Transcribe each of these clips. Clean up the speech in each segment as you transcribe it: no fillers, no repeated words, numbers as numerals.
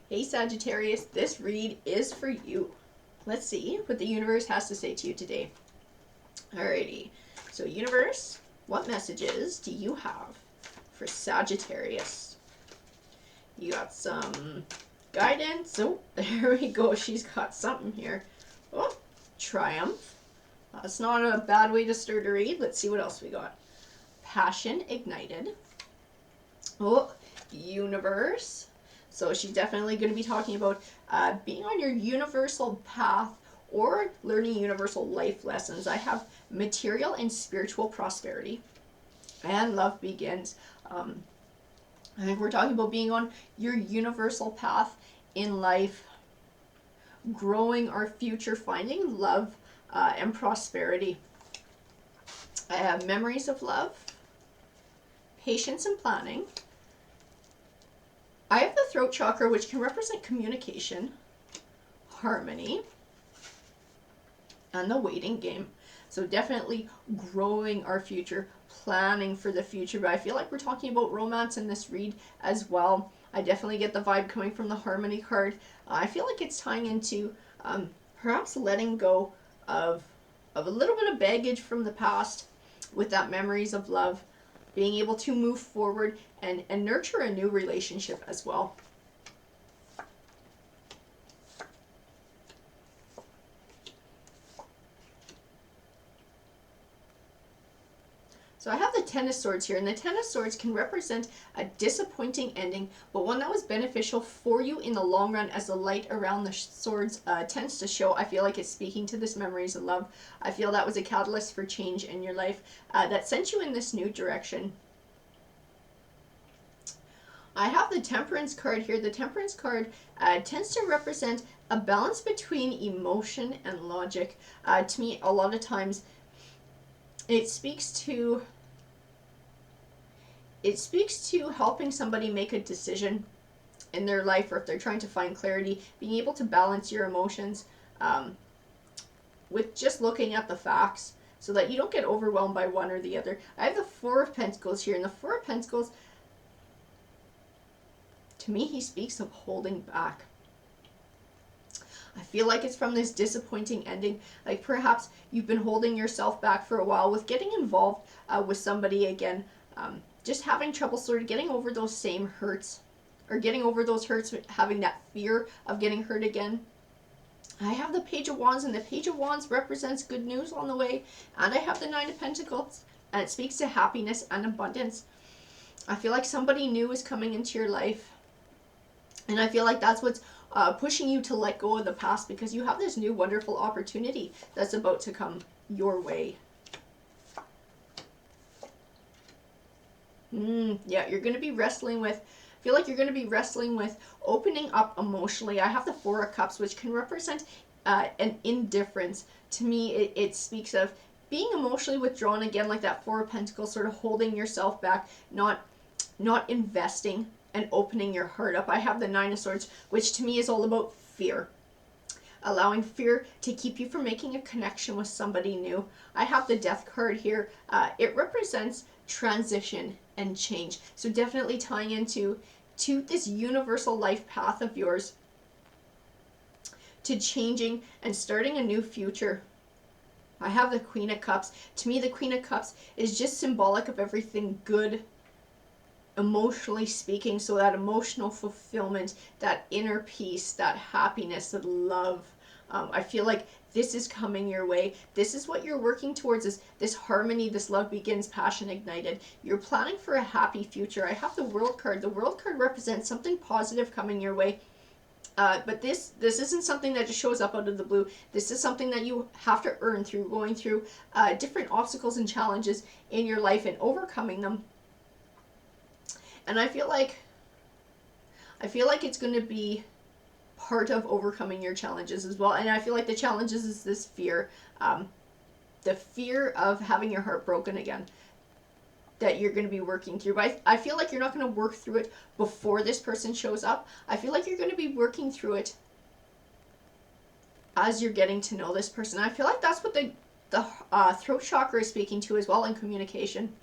Hey Sagittarius, this read is for you. Let's see what the universe has to say to you today. Alrighty, so universe, what messages do you have for Sagittarius? You got some guidance. Oh, there we go. She's got something here. Oh, triumph. That's not a bad way to start a read. Let's see what else we got. Passion ignited. Oh, universe. So she's definitely going to be talking about being on your universal path or learning universal life lessons. I have material and spiritual prosperity, and love begins. I think we're talking about being on your universal path in life, growing our future, finding love and prosperity. I have memories of love, patience and planning. I have the throat chakra, which can represent communication, harmony, and the waiting game. So definitely growing our future, planning for the future. But I feel like we're talking about romance in this read as well. I definitely get the vibe coming from the harmony card. I feel like it's tying into perhaps letting go of a little bit of baggage from the past with that memories of love, being able to move forward and nurture a new relationship as well. So I have the Ten of Swords here, and the Ten of Swords can represent a disappointing ending, but one that was beneficial for you in the long run, as the light around the swords tends to show. I feel like it's speaking to this memories of love. I feel that was a catalyst for change in your life that sent you in this new direction. I have the Temperance card here. The Temperance card tends to represent a balance between emotion and logic. To me, a lot of times, it speaks to helping somebody make a decision in their life, or if they're trying to find clarity, being able to balance your emotions with just looking at the facts so that you don't get overwhelmed by one or the other. I have the Four of Pentacles here, and the Four of Pentacles, to me, he speaks of holding back. I feel like it's from this disappointing ending. Like perhaps you've been holding yourself back for a while with getting involved with somebody again. Just having trouble sort of getting over those same hurts, or getting over those hurts, having that fear of getting hurt again. I have the Page of Wands, and the Page of Wands represents good news on the way. And I have the Nine of Pentacles, and it speaks to happiness and abundance. I feel like somebody new is coming into your life. And I feel like that's what's pushing you to let go of the past, because you have this new wonderful opportunity that's about to come your way. Yeah, you're going to be wrestling with, I feel like you're going to be wrestling with opening up emotionally. I have the Four of Cups, which can represent an indifference. To me, it speaks of being emotionally withdrawn again, like that Four of Pentacles, sort of holding yourself back, not investing and opening your heart up. I have the Nine of Swords, which to me is all about fear. Allowing fear to keep you from making a connection with somebody new. I have the Death card here. It represents transition and change. So definitely tying into this universal life path of yours, to changing and starting a new future. I have the Queen of Cups. To me, the Queen of Cups is just symbolic of everything good, emotionally speaking. So that emotional fulfillment, that inner peace, that happiness, that love. I feel like this is coming your way. This is what you're working towards, is this harmony, this love begins, passion ignited. You're planning for a happy future. I have the World card. The World card represents something positive coming your way. But this isn't something that just shows up out of the blue. This is something that you have to earn through going through different obstacles and challenges in your life and overcoming them. And I feel like it's going to be part of overcoming your challenges as well. And I feel like the challenges is this fear, the fear of having your heart broken again, that you're going to be working through. But I feel like you're not going to work through it before this person shows up. I feel like you're going to be working through it as you're getting to know this person. I feel like that's what the throat chakra is speaking to as well, in communication.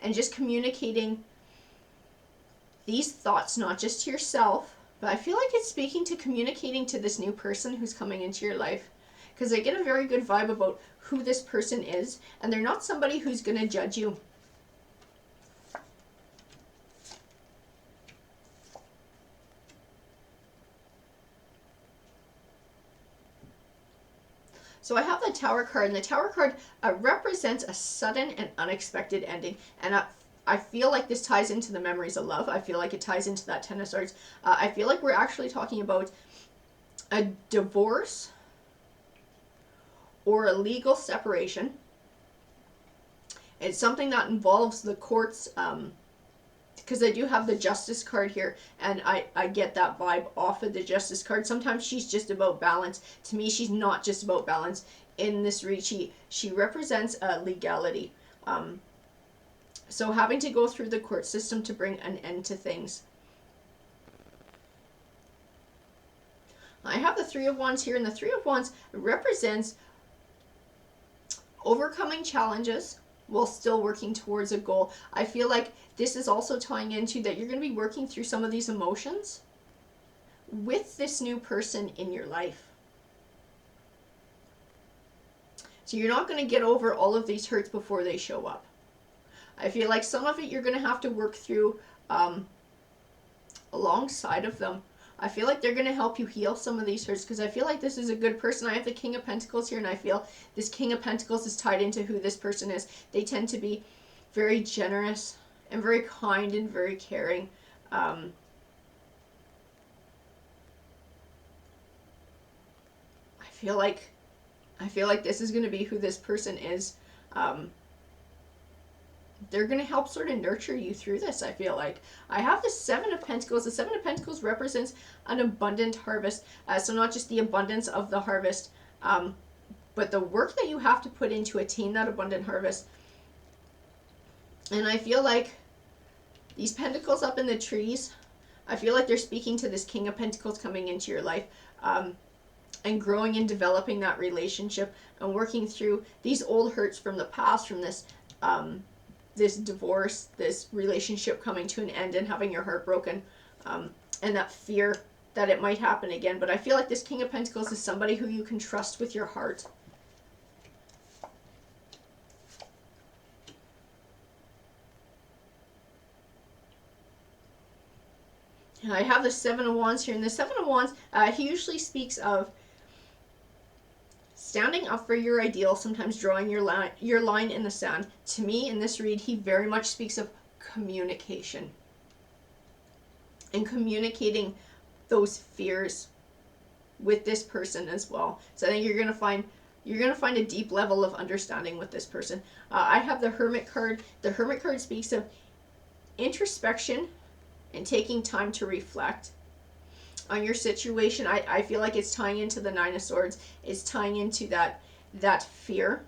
And just communicating these thoughts, not just to yourself, But I feel like it's speaking to communicating to this new person who's coming into your life. Because I get a very good vibe about who this person is, and they're not somebody who's going to judge you. So I have the Tower card, and the Tower card represents a sudden and unexpected ending. And I feel like this ties into the memories of love. I feel like it ties into that Ten of Swords. I feel like we're actually talking about a divorce or a legal separation. It's something that involves the courts, because I do have the Justice card here, and I get that vibe off of the Justice card. Sometimes she's just about balance. To me, she's not just about balance. In this read, she represents legality. So having to go through the court system to bring an end to things. I have the Three of Wands here, and the Three of Wands represents overcoming challenges while still working towards a goal. I feel like this is also tying into that you're going to be working through some of these emotions with this new person in your life. So you're not going to get over all of these hurts before they show up. I feel like some of it you're going to have to work through alongside of them. I feel like they're going to help you heal some of these hurts, because I feel like this is a good person. I have the King of Pentacles here, and I feel this King of Pentacles is tied into who this person is. They tend to be very generous and very kind and very caring. I feel like this is going to be who this person is. They're going to help sort of nurture you through this, I feel like. I have the Seven of Pentacles. The Seven of Pentacles represents an abundant harvest. So not just the abundance of the harvest, but the work that you have to put in to attain that abundant harvest. And I feel like these pentacles up in the trees, I feel like they're speaking to this King of Pentacles coming into your life. And growing and developing that relationship and working through these old hurts from the past, from this this divorce, this relationship coming to an end and having your heart broken, and that fear that it might happen again. But I feel like this King of Pentacles is somebody who you can trust with your heart. And I have the Seven of Wands here, and the Seven of Wands, he usually speaks of standing up for your ideal, sometimes drawing your line in the sand. To me, in this read, he very much speaks of communication and communicating those fears with this person as well. So I think you're gonna find a deep level of understanding with this person. I have the Hermit card. The Hermit card speaks of introspection and taking time to reflect on your situation. I feel like it's tying into the Nine of Swords. It's tying into that fear.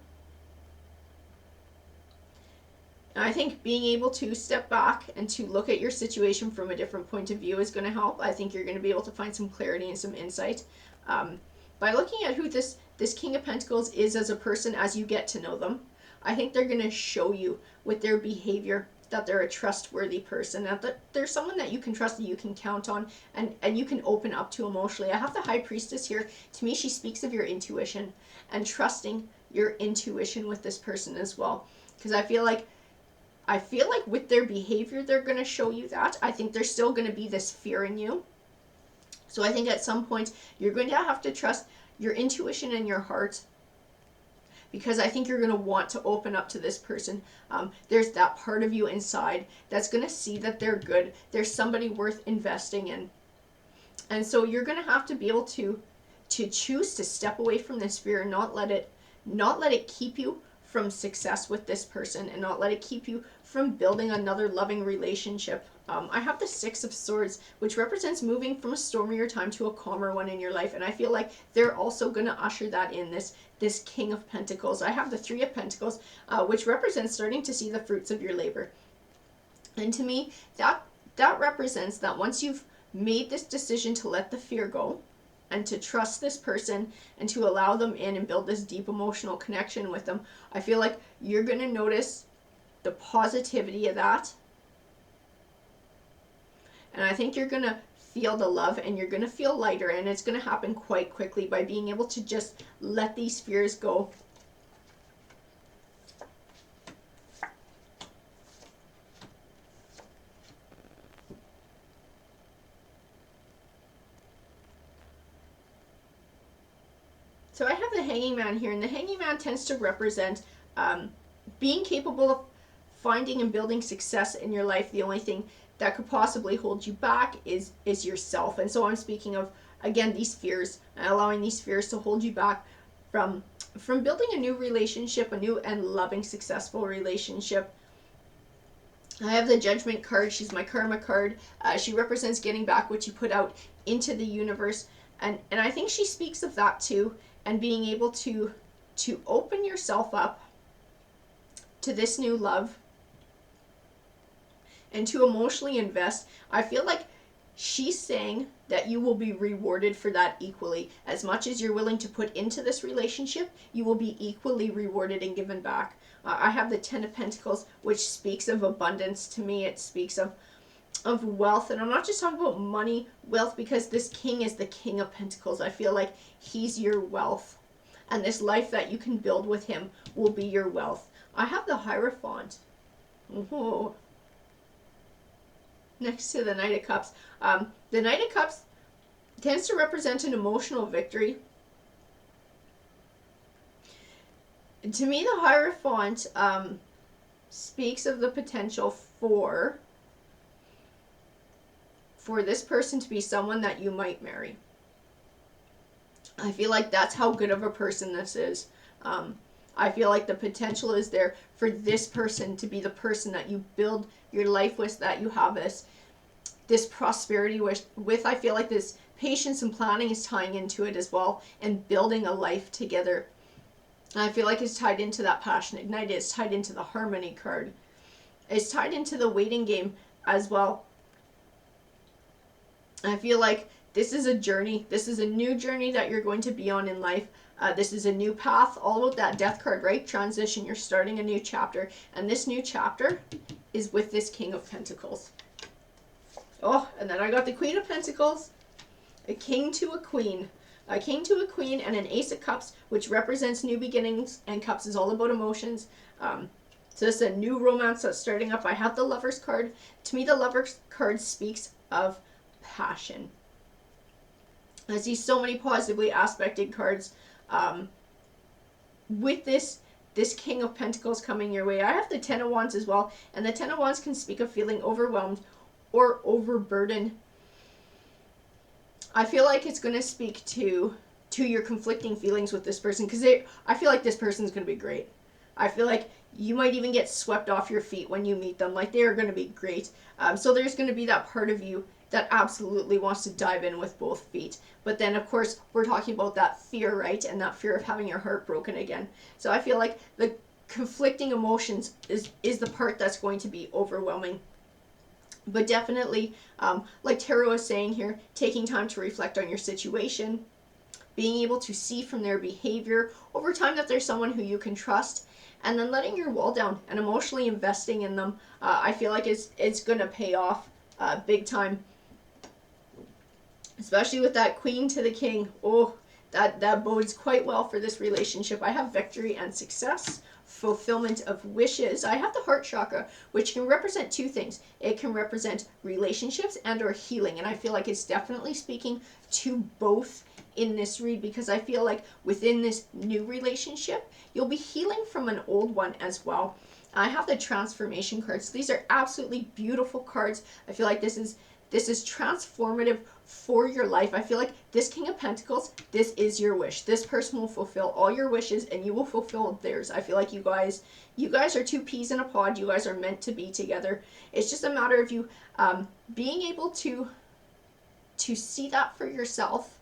And I think being able to step back and to look at your situation from a different point of view is going to help. I think you're going to be able to find some clarity and some insight by looking at who this King of Pentacles is as a person as you get to know them. I think they're going to show you with their behavior that they're a trustworthy person, that they're someone that you can trust, that you can count on, and you can open up to emotionally. I have the High Priestess here. To me, she speaks of your intuition and trusting your intuition with this person as well. Because I feel like with their behavior, they're going to show you that. I think there's still going to be this fear in you. So I think at some point, you're going to have to trust your intuition and your heart, because I think you're going to want to open up to this person. There's that part of you inside that's going to see that they're good. There's somebody worth investing in. And so you're going to have to be able to choose to step away from this fear and not let it keep you from success with this person, and not let it keep you from building another loving relationship. I have the Six of Swords, which represents moving from a stormier time to a calmer one in your life, and I feel like they're also going to usher that in, this King of Pentacles. I have the Three of Pentacles, which represents starting to see the fruits of your labor. And to me, that represents that once you've made this decision to let the fear go and to trust this person and to allow them in and build this deep emotional connection with them, I feel like you're going to notice the positivity of that. And I think you're going to feel the love, and you're going to feel lighter, and it's going to happen quite quickly by being able to just let these fears go. So I have the Hanging Man here, and the Hanging Man tends to represent being capable of finding and building success in your life. The only thing that could possibly hold you back is yourself. And so I'm speaking of, again, these fears, and allowing these fears to hold you back from building a new relationship, a new and loving, successful relationship. I have the Judgment card. She's my karma card. She represents getting back what you put out into the universe, and I think she speaks of that too, and being able to open yourself up to this new love and to emotionally invest. I feel like she's saying that you will be rewarded for that equally. As much as you're willing to put into this relationship, you will be equally rewarded and given back. I have the Ten of Pentacles, which speaks of abundance to me. It speaks of wealth, and I'm not just talking about money, wealth, because this king is the King of Pentacles. I feel like he's your wealth, and this life that you can build with him will be your wealth. I have the Hierophant. Ooh. Next to the Knight of Cups. The Knight of Cups tends to represent an emotional victory. To me, the Hierophant speaks of the potential for this person to be someone that you might marry. I feel like that's how good of a person this is. I feel like the potential is there for this person to be the person that you build your life with, that you have this prosperity with. I feel like this patience and planning is tying into it as well, and building a life together. I feel like it's tied into that passion ignited. It's tied into the Harmony card. It's tied into the waiting game as well. I feel like this is a journey. This is a new journey that you're going to be on in life. This is a new path. All about that Death card, right? Transition. You're starting a new chapter. And this new chapter is with this King of Pentacles. Oh, and then I got the Queen of Pentacles. A king to a queen. A king to a queen, and an Ace of Cups, which represents new beginnings, and Cups is all about emotions. So this is a new romance that's starting up. I have the Lover's card. To me, the Lover's card speaks of passion. I see so many positively aspected cards with this King of Pentacles coming your way. I have the Ten of Wands as well, and the Ten of Wands can speak of feeling overwhelmed or overburdened. I feel like it's going to speak to your conflicting feelings with this person, because I feel like this person's going to be great. I feel like you might even get swept off your feet when you meet them. Like, they are going to be great. So there's going to be that part of you that absolutely wants to dive in with both feet. But then, of course, we're talking about that fear, right? And that fear of having your heart broken again. So I feel like the conflicting emotions is the part that's going to be overwhelming. But definitely, like Tarot is saying here, taking time to reflect on your situation, being able to see from their behavior over time that there's someone who you can trust, and then letting your wall down and emotionally investing in them. I feel like it's going to pay off big time. Especially with that Queen to the King. Oh, that bodes quite well for this relationship. I have victory and success, fulfillment of wishes. I have the Heart Chakra, which can represent two things. It can represent relationships and or healing, and I feel like it's definitely speaking to both in this read, because I feel like within this new relationship, you'll be healing from an old one as well. I have the Transformation cards. These are absolutely beautiful cards. I feel like this is transformative for your life. I feel like this King of Pentacles, this is your wish. This person will fulfill all your wishes, and you will fulfill theirs. I feel like you guys are two peas in a pod. You guys are meant to be together. It's just a matter of you being able to see that for yourself,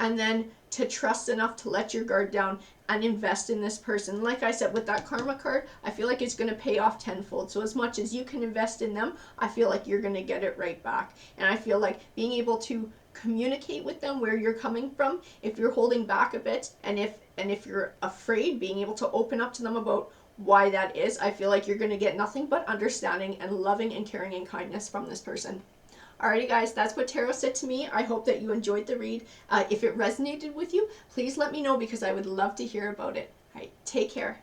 and then to trust enough to let your guard down and invest in this person. Like I said, with that Karma card, I feel like it's going to pay off tenfold. So as much as you can invest in them, I feel like you're going to get it right back. And I feel like being able to communicate with them where you're coming from, if you're holding back a bit, and if you're afraid, being able to open up to them about why that is, I feel like you're going to get nothing but understanding and loving and caring and kindness from this person. Alrighty guys, that's what tarot said to me. I hope that you enjoyed the read. If it resonated with you, please let me know because I would love to hear about it. Alright, take care.